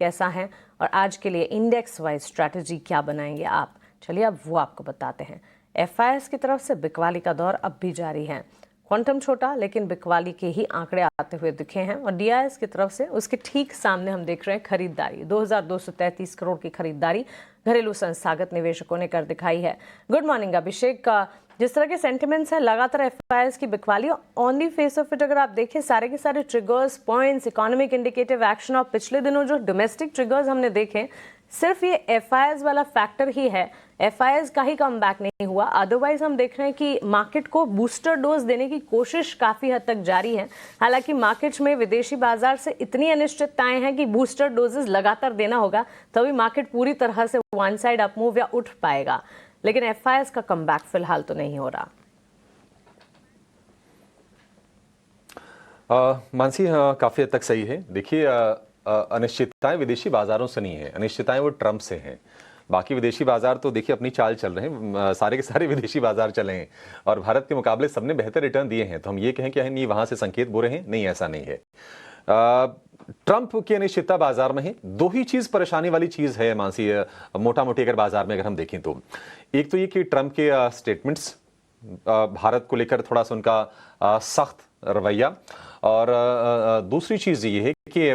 कैसा है और आज के लिए इंडेक्स वाइज स्ट्रैटेजी क्या बनाएंगे आप, चलिए अब वो आपको बताते हैं। एफआईएस की तरफ से बिकवाली का दौर अब भी जारी है। क्वांटम छोटा लेकिन बिकवाली के ही आंकड़े आते हुए दिखे हैं और डीआईएस की तरफ से उसके ठीक सामने हम देख रहे हैं खरीदारी 2233 करोड़ की खरीदारी घरेलू संस्थागत निवेशकों ने कर दिखाई है। गुड मॉर्निंग अभिषेक। का जिस तरह के सेंटिमेंट्स है लगातार एफआईएस की बिकवाली on the face of it, अगर आप देखें सारे के सारे triggers, points, economic indicative action और पिछले दिनों जो डोमेस्टिक ट्रिगर्स हमने देखे, सिर्फ ये एफआईएस वाला फैक्टर ही है, एफआईएस का ही कमबैक नहीं हुआ। अदरवाइज हम देख रहे हैं कि मार्केट को बूस्टर डोज देने की कोशिश काफी हद तक जारी है। हालांकि मार्केट्स में विदेशी बाजार से इतनी अनिश्चितताएं हैं कि बूस्टर डोजेस लगातार देना होगा तभी मार्केट पूरी तरह से वन साइड अप मूव या उठ पाएगा, लेकिन एफआईएस का कमबैक फिलहाल तो नहीं हो रहा। मानसी काफी हद तक सही है। देखिए अनिश्चितताएं विदेशी बाजारों से नहीं है, अनिश्चितताएं वो ट्रंप से हैं। बाकी विदेशी बाजार तो देखिए अपनी चाल चल रहे हैं, सारे के सारे विदेशी बाजार चले हैं और भारत के मुकाबले सबने बेहतर रिटर्न दिए हैं। तो हम ये कहें कि नहीं वहां से संकेत बुरे हैं, नहीं, ऐसा नहीं है। ट्रंप की अनिश्चितता बाजार में है। दो ही चीज परेशानी वाली चीज है मानसी, मोटा मोटी अगर बाजार में अगर हम देखें तो एक तो ये कि ट्रंप के स्टेटमेंट्स भारत को लेकर थोड़ा सा उनका सख्त रवैया, और दूसरी चीज ये है कि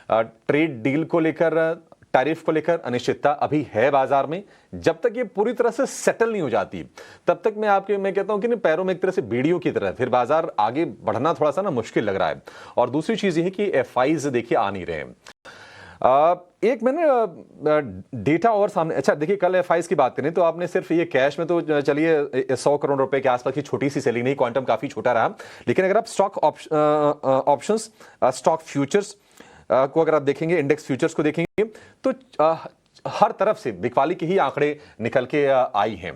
ट्रेड डील को लेकर, टैरिफ को लेकर अनिश्चितता अभी है बाजार में। जब तक ये पूरी तरह से सेटल नहीं हो जाती तब तक मैं कहता हूं कि पैरों में एक तरह से बेड़ियों की तरह फिर बाजार आगे बढ़ना थोड़ा सा मुश्किल लग रहा है। और दूसरी चीज ये है कि एफआईज देखिए आ नहीं रहे हैं। एक मैंने डेटा और सामने, अच्छा देखिए कल एफआईज की बात करें तो आपने सिर्फ ये कैश में तो चलिए 100 करोड़ रुपए के आसपास की छोटी सी सेलिंग नहीं, क्वांटम काफी छोटा रहा, लेकिन अगर आप स्टॉक ऑप्शंस, स्टॉक फ्यूचर्स को अगर आप देखेंगे, इंडेक्स फ्यूचर्स को देखेंगे तो हर तरफ से बिकवाली के ही आंकड़े निकल के आई हैं।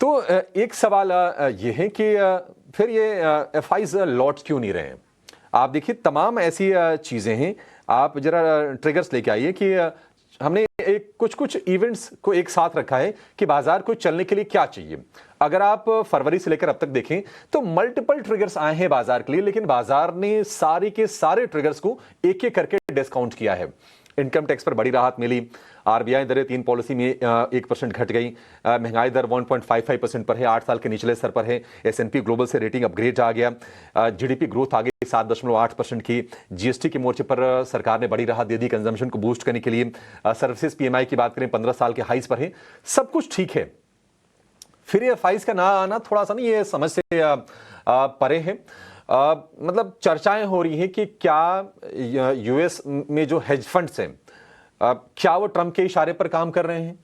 तो एक सवाल यह है कि फिर ये एफआईज लौट क्यों नहीं रहे हैं? आप देखिए तमाम ऐसी चीजें हैं, आप जरा ट्रिगर्स लेके आइए कि हमने एक कुछ इवेंट्स को एक साथ रखा है कि बाजार को चलने के लिए क्या चाहिए। अगर आप फरवरी से लेकर अब तक देखें तो मल्टीपल ट्रिगर्स आए हैं बाजार के लिए, लेकिन बाजार ने सारे के सारे ट्रिगर्स को एक एक करके डिस्काउंट किया है। इनकम टैक्स पर बड़ी राहत मिली, आरबीआई दरें 3 पॉलिसी में 1% घट गई, महंगाई दर 1.55% पर है, 8 साल के निचले स्तर पर है, एसएनपी ग्लोबल से रेटिंग अपग्रेड आ गया, जीडीपी ग्रोथ आ गई 7.8% की, जीएसटी के मोर्चे पर सरकार ने बड़ी राहत दे दी कंजम्पशन को बूस्ट करने के लिए, सर्विसेज पीएमआई की बात करें 15 साल के हाईज पर है, सब कुछ ठीक है। फिर ये एफआईज का ना आना थोड़ा सा ये समझ से परे है। मतलब चर्चाएं हो रही हैं कि क्या यूएस में जो हेज फंड्स हैं क्या वो ट्रंप के इशारे पर काम कर रहे हैं,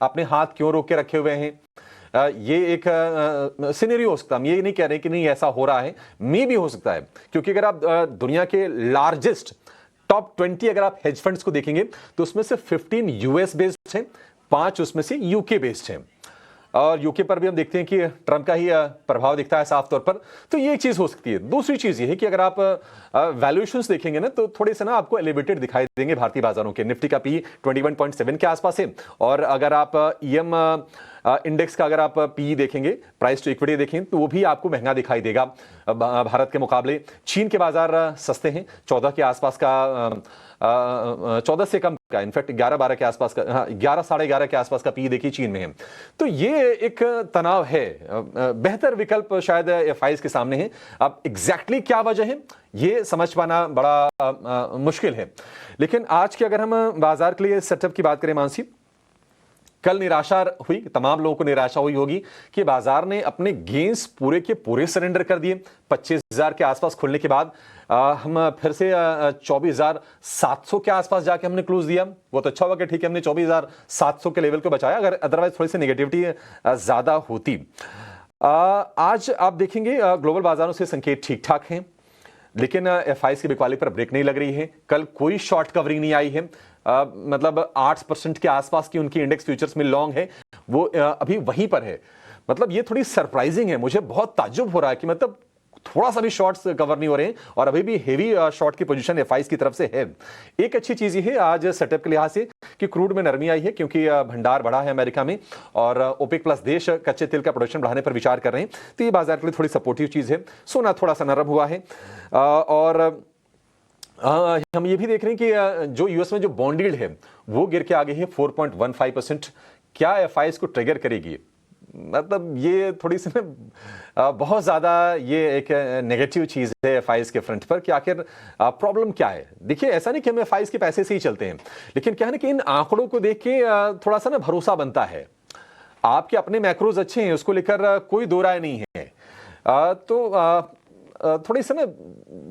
अपने हाथ क्यों रोक के रखे हुए हैं। ये एक सिनेरियो हो सकता है, हम ये नहीं कह रहे कि नहीं ऐसा हो रहा है, मे भी हो सकता है, क्योंकि अगर आप दुनिया के लार्जेस्ट टॉप 20 अगर आप हेज फंड्स को देखेंगे तो उसमें से 15 यूएस बेस्ड हैं, 5 उसमें से यूके बेस्ड हैं, और यूके पर भी हम देखते हैं कि ट्रंप का ही प्रभाव दिखता है साफ तौर पर। तो ये एक चीज हो सकती है। दूसरी चीज ये है कि अगर आप वैल्यूएशंस देखेंगे ना तो थोड़े से आपको एलिवेटेड दिखाई देंगे भारतीय बाजारों के। निफ्टी का पी 21.7 के आसपास है, और अगर आप ईएम इंडेक्स का अगर आप पी देखेंगे, प्राइस टू इक्विटी देखें, तो वो भी आपको महंगा दिखाई देगा भारत के मुकाबले। चीन के बाजार सस्ते हैं, 14 के आसपास का, 14 से कम का, इनफैक्ट 11-12 के आसपास का, 11 साढ़े 11 के आसपास का पी देखिए चीन में है। तो ये एक तनाव है, बेहतर विकल्प शायद एफआईज के सामने है। अब एग्जैक्टली क्या वजह है ये समझ पाना बड़ा मुश्किल है। लेकिन आज के अगर हम बाजार के लिए सेटअप की बात करें मानसी, कल निराशा हुई, तमाम लोगों को निराशा हुई होगी कि बाजार ने अपने गेंस पूरे के पूरे सरेंडर कर दिए। 25,000 के आसपास खुलने के बाद हम फिर से 24,700 के आसपास जाके हमने क्लोज दिया। वो तो अच्छा हुआ कि ठीक है हमने 24,700 के लेवल को बचाया, अगर अदरवाइज थोड़ी सी नेगेटिविटी ज्यादा होती। आज आप देखेंगे ग्लोबल बाजारों से संकेत ठीक ठाक हैं, लेकिन एफआईज की बिकवाली पर ब्रेक नहीं लग रही है। कल कोई शॉर्ट कवरिंग नहीं आई है, मतलब 8% के आसपास की उनकी इंडेक्स फ्यूचर्स में लॉन्ग है, वो अभी वहीं पर है। मतलब ये थोड़ी सरप्राइजिंग है, मुझे बहुत ताज्जुब हो रहा है कि मतलब थोड़ा सा भी शॉर्ट्स कवर नहीं हो रहे हैं और अभी भी हेवी शॉर्ट की पोजीशन एफआईज की तरफ से है। एक अच्छी चीज ये है आज सेटअप के लिहाज से कि क्रूड में नरमी आई है, क्योंकि भंडार बढ़ा है अमेरिका में और ओपेक प्लस देश कच्चे तेल का प्रोडक्शन बढ़ाने पर विचार कर रहे हैं, तो ये बाजार के लिए थोड़ी सपोर्टिव चीज है। सोना थोड़ा सा नरम हुआ है और हम ये भी देख रहे हैं कि जो यूएस में जो बॉन्ड यील्ड है वो गिर के आ गई है 4.15%। क्या एफआईएस को ट्रिगर करेगी? मतलब ये थोड़ी सी ना बहुत ज़्यादा ये एक नेगेटिव चीज़ है एफआईएस के फ्रंट पर कि आखिर प्रॉब्लम क्या है। देखिए, ऐसा नहीं कि हम एफआईएस के पैसे से ही चलते हैं, लेकिन क्या है ना कि इन आंकड़ों को देख के थोड़ा सा ना भरोसा बनता है। आपके अपने मैक्रोज अच्छे हैं, उसको लेकर कोई दो राय नहीं है। थोड़ी सी ना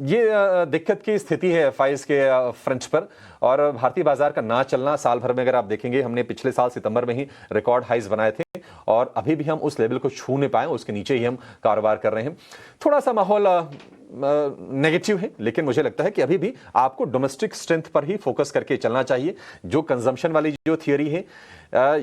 ये दिक्कत की स्थिति है एफआईएस के फ्रंट पर, और भारतीय बाजार का ना चलना साल भर में अगर आप देखेंगे, हमने पिछले साल सितंबर में ही रिकॉर्ड हाइज बनाए थे और अभी भी हम उस लेवल को छू नहीं पाए, उसके नीचे ही हम कारोबार कर रहे हैं। थोड़ा सा माहौल नेगेटिव है, लेकिन मुझे लगता है कि अभी भी आपको डोमेस्टिक स्ट्रेंथ पर ही फोकस करके चलना चाहिए। जो कंजम्पशन वाली जो थियरी है,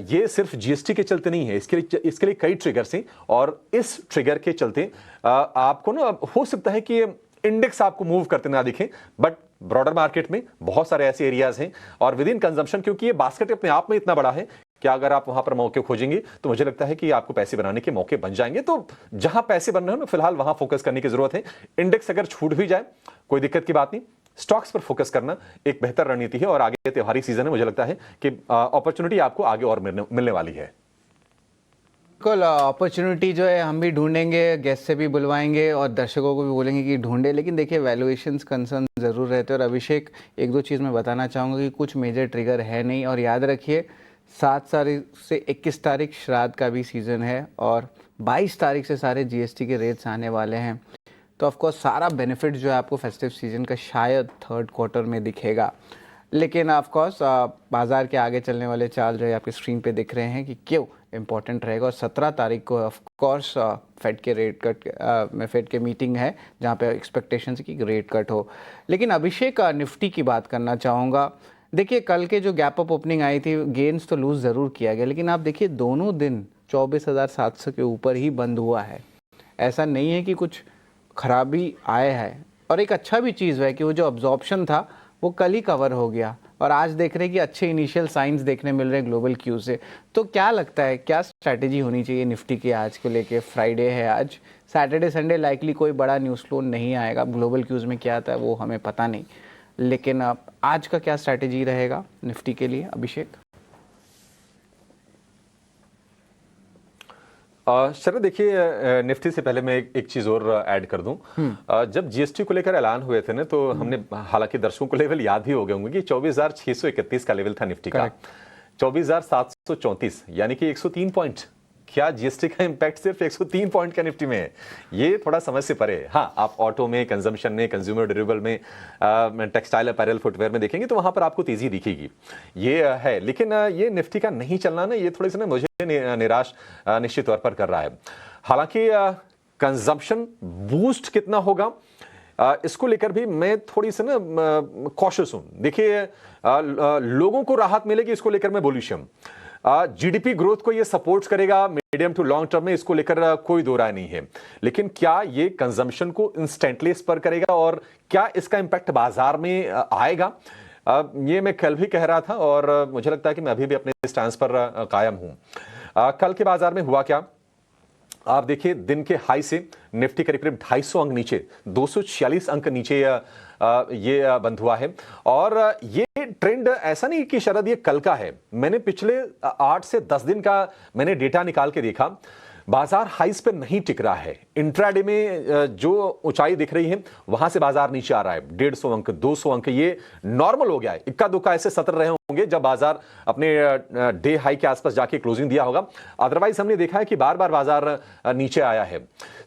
ये सिर्फ जीएसटी के चलते नहीं है, इसके लिए कई ट्रिगर्स हैं, और इस ट्रिगर के चलते आपको ना हो सकता है कि इंडेक्स आपको मूव करते ना दिखें, बट ब्रॉडर मार्केट में बहुत सारे ऐसे एरियाज हैं और विद इन कंजम्पशन, क्योंकि ये बास्केट अपने आप में इतना बड़ा है कि अगर आप वहां पर मौके खोजेंगे तो मुझे लगता है कि आपको पैसे बनाने के मौके बन जाएंगे। तो जहां पैसे बन रहे हो ना, फिलहाल वहां फोकस करने की जरूरत है। इंडेक्स अगर छूट भी जाए कोई दिक्कत की बात नहीं, स्टॉक्स पर फोकस करना एक बेहतर रणनीति है, और आगे त्योहारी सीजन है, मुझे लगता है कि अपॉर्चुनिटी आपको आगे और मिलने वाली है। बिल्कुल, अपॉर्चुनिटी जो है हम भी ढूंढेंगे, गेस्ट से भी बुलवाएंगे और दर्शकों को भी बोलेंगे कि ढूंढे। लेकिन देखिए, वैल्यूएशंस कंसर्न ज़रूर रहते हैं। और अभिषेक, एक दो चीज़ मैं बताना चाहूँगा कि कुछ मेजर ट्रिगर है नहीं, और याद रखिए 7 तारीख से 21 तारीख श्राद्ध का भी सीज़न है, और 22 तारीख से सारे जीएसटी के रेट्स आने वाले हैं। तो ऑफकोर्स सारा बेनिफिट जो है आपको फेस्टिव सीजन का शायद थर्ड क्वार्टर में दिखेगा। लेकिन ऑफकोर्स बाजार के आगे चलने वाले चाल जो है आपकी स्क्रीन पे दिख रहे हैं कि क्यों इम्पोर्टेंट रहेगा। और 17 तारीख को ऑफकोर्स फेड के रेट कट में फेड के मीटिंग है, जहाँ पे एक्सपेक्टेशन है कि रेट कट हो। लेकिन अभिषेक, निफ्टी की बात करना चाहूँगा। देखिए, कल के जो गैप अप ओपनिंग आई थी, गेन्स तो लूज ज़रूर किया गया, लेकिन आप देखिए दोनों दिन 24,700 के ऊपर ही बंद हुआ है। ऐसा नहीं है कि कुछ खराबी आया है। और एक अच्छा भी चीज़ है कि वो जो अब्जॉर्प्शन था वो कल ही कवर हो गया, और आज देख रहे हैं कि अच्छे इनिशियल साइंस देखने मिल रहे हैं ग्लोबल क्यू से। तो क्या लगता है, क्या स्ट्रैटेजी होनी चाहिए निफ्टी की आज को लेके? फ्राइडे है आज, सैटरडे संडे लाइकली कोई बड़ा न्यूज़ फ्लो नहीं आएगा, ग्लोबल क्यूज़ में क्या आता है वो हमें पता नहीं, लेकिन आज का क्या स्ट्रैटेजी रहेगा निफ्टी के लिए, अभिषेक? शरद, देखिए, निफ्टी से पहले मैं एक चीज और ऐड कर दूं। जब जीएसटी को लेकर ऐलान हुए थे ना, तो हमने, हालांकि दर्शकों को लेवल याद भी हो गए होंगे कि 24,631 का लेवल था निफ्टी का, 24,734, यानी कि 103 पॉइंट। क्या जीएसटी का इंपैक्ट सिर्फ 103 पॉइंट का निफ्टी में है? ये थोड़ा समझ से परे है। हाँ, आप ऑटो में, कंजम्पशन में, कंज्यूमर ड्यूरेबल में, टेक्सटाइल अपैरल फुटवेयर में देखेंगे तो वहां पर आपको तेजी दिखेगी, ये है। लेकिन ये निफ्टी का नहीं चलना ना, ये थोड़ी सी ना मुझे निराश निश्चित तौर पर कर रहा है। हालांकि कंजम्पशन बूस्ट कितना होगा, इसको लेकर भी मैं थोड़ी सी ना कॉशियस हूं। देखिए, लोगों को राहत मिलेगी, इसको लेकर मैं बुलिश हूं। जीडीपी ग्रोथ को ये सपोर्ट करेगा मीडियम टू लॉन्ग टर्म में, इसको लेकर कोई दो राय नहीं है। लेकिन क्या ये कंजम्पशन को इंस्टेंटली स्पर करेगा, और क्या इसका इंपैक्ट बाजार में आएगा? ये मैं कल भी कह रहा था, और मुझे लगता है कि मैं अभी भी अपने स्टैंस पर कायम हूं। कल के बाजार में हुआ क्या, आप देखिए, दिन के हाई से निफ्टी करीब 250 अंक नीचे, 246 अंक नीचे ये बंद हुआ है। और ये ट्रेंड ऐसा नहीं कि शरद ये कल का है, मैंने पिछले 8 से 10 दिन का मैंने डेटा निकाल के देखा, बाजार हाइस पे नहीं टिक रहा है। इंट्राडे में जो ऊंचाई दिख रही है वहां से बाजार नीचे आ रहा है, 150 अंक, 200 अंक, ये नॉर्मल हो गया है। इक्का दुक्का ऐसे सत्र रहे होंगे जब बाजार अपने डे हाई के आसपास जाके क्लोजिंग दिया होगा, अदरवाइज हमने देखा है कि बार बार बाजार नीचे आया है।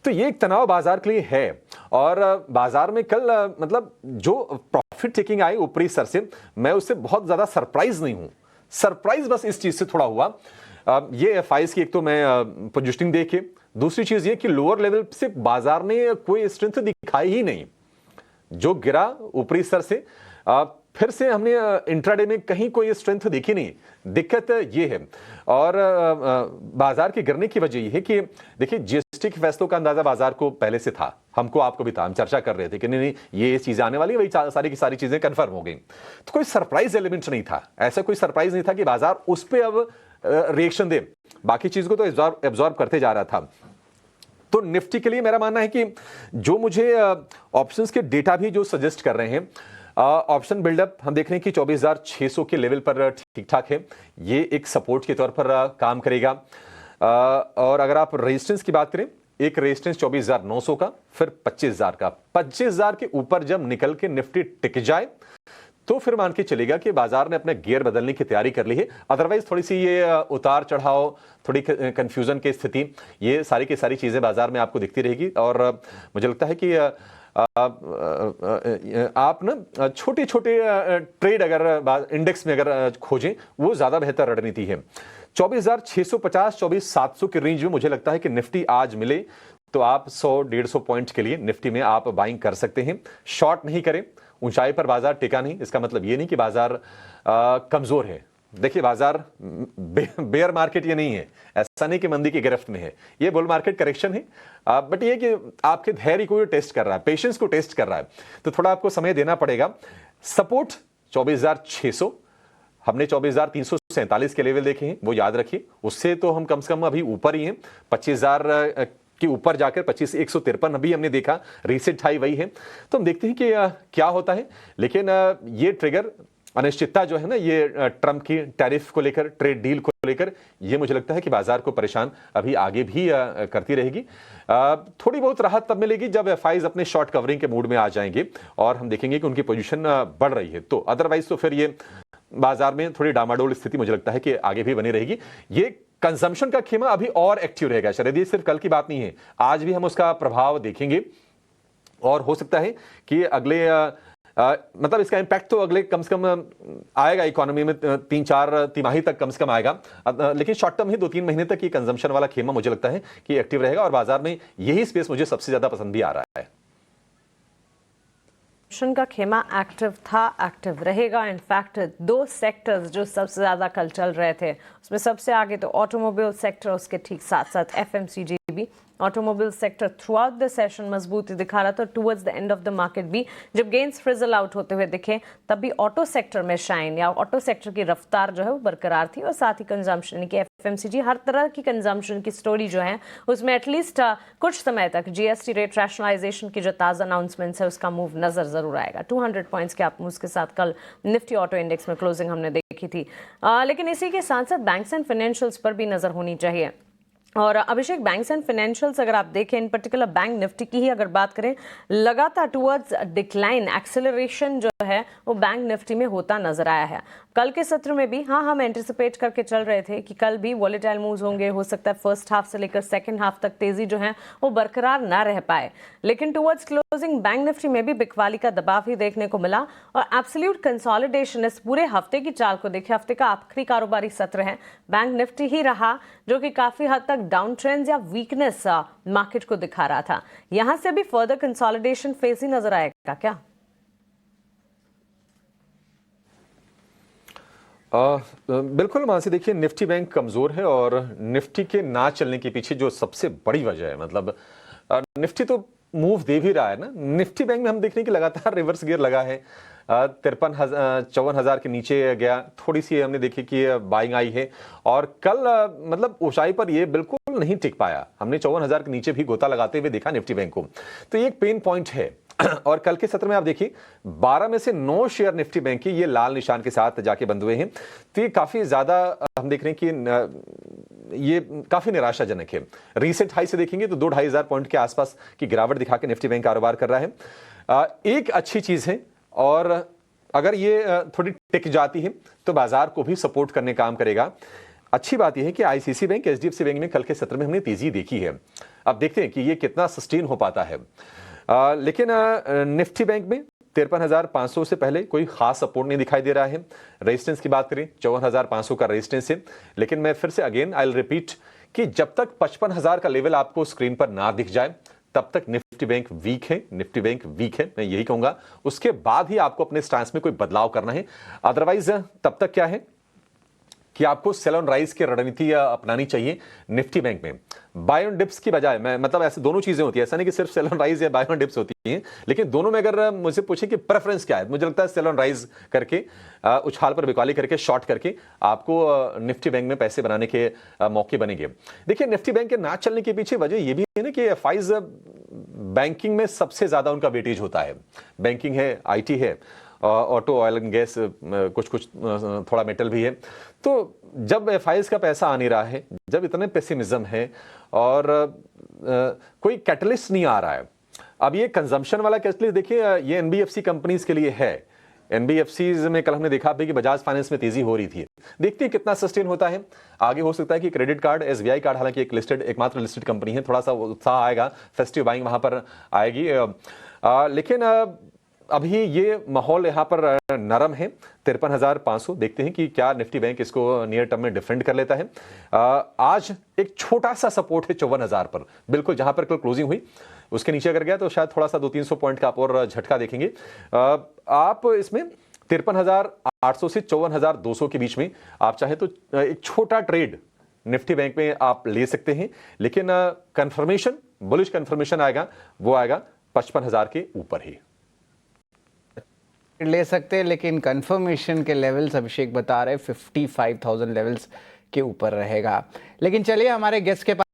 तो ये एक तनाव बाजार के लिए है, और बाजार में कल मतलब जो प्रॉफिट टेकिंग आई ऊपरी स्तर से, मैं उससे बहुत ज्यादा सरप्राइज नहीं हूं। सरप्राइज बस इस चीज से थोड़ा हुआ, ये एफआईएस की एक तो मैं पोजिशनिंग देखे, दूसरी चीज ये कि लोअर लेवल से बाजार ने कोई स्ट्रेंथ दिखाई ही नहीं। जो गिरा ऊपरी स्तर से, फिर से हमने इंट्राडे में कहीं कोई स्ट्रेंथ देखी नहीं। दिक्कत ये है, और बाजार के गिरने की वजह ये है कि देखिए, जीएसटी के फैसलों का अंदाजा बाजार को पहले से था, हमको आपको भी था, हम चर्चा कर रहे थे कि नहीं ये चीजें आने वाली, वही सारी की सारी चीजें कंफर्म हो गई। तो कोई सरप्राइज एलिमेंट नहीं था, ऐसा कोई सरप्राइज नहीं था कि बाजार उस पर अब रिएक्शन दे, बाकी चीज को तो एब्जॉर्ब करते जा रहा था। तो निफ्टी के लिए मेरा मानना है कि जो मुझे ऑप्शंस के डेटा भी जो सजेस्ट कर रहे हैं, ऑप्शन बिल्डअप हम देख रहे हैं कि 24,600 के लेवल पर ठीक ठाक है, ये एक सपोर्ट के तौर पर काम करेगा। और अगर आप रेजिस्टेंस की बात करें, एक रेजिस्टेंस 24,900 का, फिर 25,000 का। 25,000 के ऊपर जब निकल के निफ्टी टिक जाए तो फिर मान के चलेगा कि बाजार ने अपने गियर बदलने की तैयारी कर ली है। अदरवाइज थोड़ी सी ये उतार चढ़ाव, थोड़ी कंफ्यूजन की स्थिति, ये सारी की सारी चीजें बाजार में आपको दिखती रहेगी। और मुझे लगता है कि आप ना छोटे छोटे ट्रेड अगर इंडेक्स में अगर खोजें, वो ज्यादा बेहतर रणनीति है। 24,650 24,700 के रेंज में मुझे लगता है कि निफ्टी आज मिले तो आप 100-150 पॉइंट के लिए निफ्टी में आप बाइंग कर सकते हैं। शॉर्ट नहीं करें, ऊंचाई पर बाजार टिका नहीं, इसका मतलब ये नहीं कि बाजार कमजोर है। देखिए बाजार बेयर मार्केट ये नहीं है, ऐसा नहीं कि मंदी की गिरफ्त में है, ये बुल मार्केट करेक्शन है। बट ये कि आपके धैर्य को टेस्ट कर रहा है, पेशेंस को टेस्ट कर रहा है, तो थोड़ा आपको समय देना पड़ेगा। सपोर्ट 24,600, हमने 24,347 के लेवल देखे हैं, वो याद रखिए। उससे तो हम कम से कम अभी ऊपर ही हैं, 25,000 के ऊपर जाकर 25,153 अभी हमने देखा, रीसेट हाई वही है। तो हम देखते हैं कि क्या होता है। लेकिन ये ट्रिगर अनिश्चितता जो है ना, ये ट्रंप की टैरिफ को लेकर, ट्रेड डील को लेकर, ये मुझे लगता है कि बाजार को परेशान अभी आगे भी करती रहेगी। थोड़ी बहुत राहत तब मिलेगी जब एफआईज अपने शॉर्ट कवरिंग के मूड में आ जाएंगे और हम देखेंगे कि उनकी पोजीशन बढ़ रही है। तो अदरवाइज तो फिर ये बाजार में थोड़ी डामाडोल स्थिति मुझे लगता है कि आगे भी बनी रहेगी। ये कंजम्पशन का खेमा अभी और एक्टिव रहेगा शायद, ये सिर्फ कल की बात नहीं है, आज भी हम उसका प्रभाव देखेंगे। और हो सकता है कि अगले मतलब इसका इंपैक्ट तो अगले कम से कम आएगा इकोनॉमी में, 3-4 तिमाही तक कम से कम आएगा। लेकिन शॉर्ट टर्म ही 2-3 महीने तक ये कंजम्पशन वाला खेमा मुझे लगता है कि एक्टिव रहेगा और बाजार में यही स्पेस मुझे सबसे ज्यादा पसंद भी आ रहा है। का खेमा एक्टिव था, एक्टिव रहेगा। इनफैक्ट 2 सेक्टर्स जो सबसे ज़्यादा कल चल रहे थे, उसमें सबसे आगे तो ऑटोमोबाइल सेक्टर, उसके ठीक साथ साथ एफएमसीजी भी। Automobile sector through out the session मजबूती दिखा रहा था। Towards the end of the market भी जब गेन्स फ्रिजल आउट होते हुए दिखे, तब भी ऑटो सेक्टर में शाइन या ऑटो सेक्टर की रफ्तार जो है वो बरकरार थी। और साथ ही कंजम्पशन यानी कि एफएमसीजी, हर तरह की कंजम्पशन की स्टोरी जो है उसमें एटलीस्ट कुछ समय तक जीएसटी रेट रैशनलाइजेशन की जो ताज़ा अनाउंसमेंट्स है उसका मूव नजर जरूर आएगा। 200 पॉइंट्स के आप मूव के साथ कल निफ्टी ऑटो इंडेक्स में क्लोजिंग हमने देखी थी। लेकिन इसी के साथ साथ बैंक्स एंड फाइनेंशियल्स पर भी नजर होनी चाहिए। और अभिषेक, बैंक्स एंड फाइनेंशियल्स अगर आप देखें, इन पर्टिकुलर बैंक निफ्टी की ही अगर बात करें, लगातार टुवर्ड्स डिक्लाइन, एक्सेलरेशन जो है वो बैंक निफ्टी में होता नजर आया है। कल के सत्र में भी हम एंटिसिपेट करके चल रहे थे कि कल भी वॉलेटाइल मूव्स होंगे, हो सकता है फर्स्ट हाफ से लेकर सेकंड हाफ तक तेजी जो है वो बरकरार ना रह पाए। लेकिन टुवर्ड्स क्लोजिंग बैंक निफ्टी में भी बिकवाली का दबाव ही देखने को मिला और एब्सोल्यूट कंसोलिडेशन इस पूरे हफ्ते की चाल को देखे, हफ्ते का आखिरी कारोबारी सत्र है, बैंक निफ्टी ही रहा जो कि काफी हद तक डाउन ट्रेंड्स या वीकनेस मार्केट को दिखा रहा था। यहां से भी फर्दर कंसोलिडेशन फेज ही नजर आएगा क्या? बिल्कुल मानसी, देखिए निफ्टी बैंक कमजोर है और निफ्टी के ना चलने के पीछे जो सबसे बड़ी वजह है, मतलब निफ्टी तो मूव दे भी रहा है ना, निफ्टी बैंक में हम देख रहे हैं कि लगातार रिवर्स गियर लगा है। 54,000 के नीचे गया, थोड़ी सी हमने देखी कि बाइंग आई है और कल मतलब ऊंचाई पर ये बिल्कुल नहीं टिक पाया। हमने 54,000 के नीचे भी गोता लगाते हुए देखा निफ्टी बैंक को, तो ये एक पेन पॉइंट है। और कल के सत्र में आप देखिए 12 में से 9 शेयर निफ्टी बैंक की ये लाल निशान के साथ जाके बंद हुए हैं, तो ये काफी ज्यादा हम देख रहे हैं कि ये काफी निराशाजनक है। रीसेंट हाई से देखेंगे तो 2-2.5 हजार पॉइंट के आसपास की गिरावट दिखा के निफ्टी बैंक कारोबार कर रहा है। एक अच्छी चीज है, और अगर ये थोड़ी टिक जाती है तो बाजार को भी सपोर्ट करने काम करेगा। अच्छी बात यह है कि आईसीसी बैंक, एचडीएफसी बैंक में कल के सत्र में हमने तेजी देखी है। अब देखते हैं कि ये कितना सस्टेन हो पाता है। लेकिन निफ्टी बैंक में 53,500 से पहले कोई खास सपोर्ट नहीं दिखाई दे रहा है। रेजिस्टेंस की बात करें 54,500 का रेजिस्टेंस है, लेकिन मैं फिर से अगेन आई विल रिपीट कि जब तक 55,000 का लेवल आपको स्क्रीन पर ना दिख जाए तब तक निफ्टी बैंक वीक है, निफ्टी बैंक वीक है, मैं यही कहूंगा। उसके बाद ही आपको अपने स्टांस में कोई बदलाव करना है। अदरवाइज तब तक क्या है कि आपको सेल ऑन राइज की रणनीति अपनानी चाहिए निफ्टी बैंक में। बाय ऑन डिप्स की बजाय, मैं मतलब ऐसे दोनों चीजें होती है, ऐसा नहीं कि सिर्फ सेल ऑन राइज या बाय ऑन डिप्स होती हैं, लेकिन दोनों में अगर मुझे पूछे कि प्रेफरेंस क्या है, मुझे लगता है सेल ऑन राइज करके, उछाल पर बिकवाली करके, शॉर्ट करके आपको निफ्टी बैंक में पैसे बनाने के मौके बनेंगे। देखिए निफ्टी बैंक के ना चलने के पीछे वजह यह भी है ना कि एफआईज बैंकिंग में सबसे ज्यादा उनका वेटेज होता है। बैंकिंग है, आईटी है, ऑटो, ऑयल एंड गैस, कुछ कुछ थोड़ा मेटल भी है। तो जब एफआईएस का पैसा आ नहीं रहा है, जब इतने पेसिमिज्म है और कोई कैटलिस्ट नहीं आ रहा है, अब ये कंजम्पशन वाला कैटलिस्ट देखिए ये एनबीएफसी कंपनीज के लिए है। एनबीएफसीज में कल हमने देखा भी कि बजाज फाइनेंस में तेजी हो रही थी, देखते हैं कितना सस्टेन होता है। आगे हो सकता है कि क्रेडिट कार्ड, एसबीआई कार्ड, हालांकि एकमात्र लिस्टेड कंपनी है, थोड़ा सा उत्साह आएगा, फेस्टिव बाइंग वहां पर आएगी। लेकिन अभी ये माहौल यहाँ पर नरम है। 53,500 देखते हैं कि क्या निफ्टी बैंक इसको नियर टर्म में डिफेंड कर लेता है। आज एक छोटा सा सपोर्ट है 54,000 पर, बिल्कुल जहां पर कल क्लोजिंग हुई उसके नीचे अगर गया तो शायद थोड़ा सा 200-300 पॉइंट का आप और झटका देखेंगे। आप इसमें 53,800 से 54,200 के बीच में आप चाहे तो एक छोटा ट्रेड निफ्टी बैंक में आप ले सकते हैं, लेकिन कंफर्मेशन, बुलिश कंफर्मेशन आएगा, वो आएगा 55,000 के ऊपर ही ले सकते हैं, लेकिन कंफर्मेशन के लेवल्स अभिषेक बता रहे 55,000 लेवल्स के ऊपर रहेगा। लेकिन चलिए हमारे गेस्ट के पास